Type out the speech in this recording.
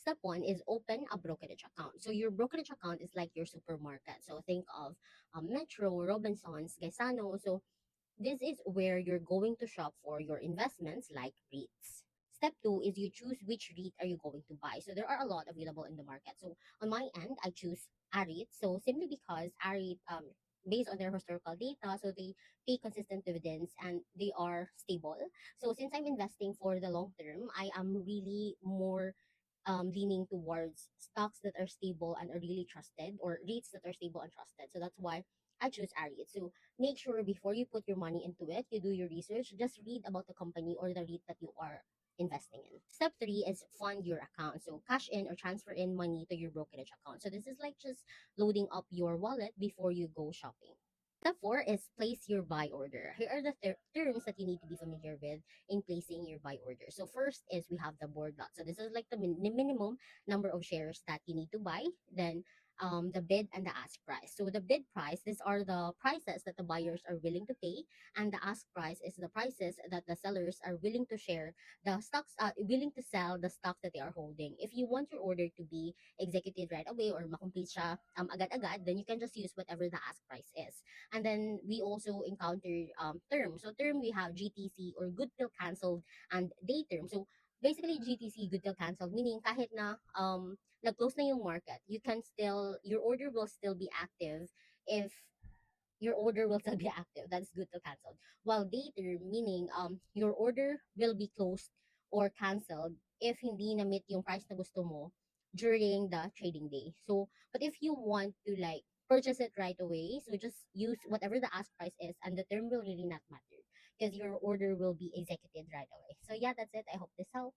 Step one is open a brokerage account. So your brokerage account is like your supermarket. So think of Metro, Robinsons, Gaisano. So this is where you're going to shop for your investments like REITs. Step two is you choose which REIT are you going to buy. So there are a lot available in the market. So on my end, I choose ARIT. So simply because ARIT, based on their historical data, so they pay consistent dividends and they are stable. So since I'm investing for the long term, I am really more leaning towards stocks that are stable and are really trusted, or REITs that are stable and trusted. So that's why I choose ARIT. So make sure before you put your money into it, you do your research. Just read about the company or the REIT that you are investing in. Step three is fund your account. So cash in or transfer in money to your brokerage account. So this is like just loading up your wallet before you go shopping. Step four is place your buy order. Here are the terms that you need to be familiar with in placing your buy order. So first is we have the board lot. So this is like the minimum number of shares that you need to buy. Then the bid and the ask price. So the bid price, these are the prices that the buyers are willing to pay, and the ask price is the prices that the sellers are willing to share the stocks, willing to sell the stocks that they are holding. If you want your order to be executed right away or makomplete siya agad-agad, then you can just use whatever the ask price is. And then we also encounter term. So term, we have GTC or good till canceled and day term. So basically GTC, good till canceled, meaning kahit na nag-close na yung market, you can still, your order will still be active if your order will still be active. That's good till canceled. While day term, meaning your order will be closed or canceled if hindi na meet yung price na gusto mo during the trading day. So, but if you want to like purchase it right away, so just use whatever the ask price is, and the term will really not matter because your order will be executed right away. So yeah, that's it. I hope this helps.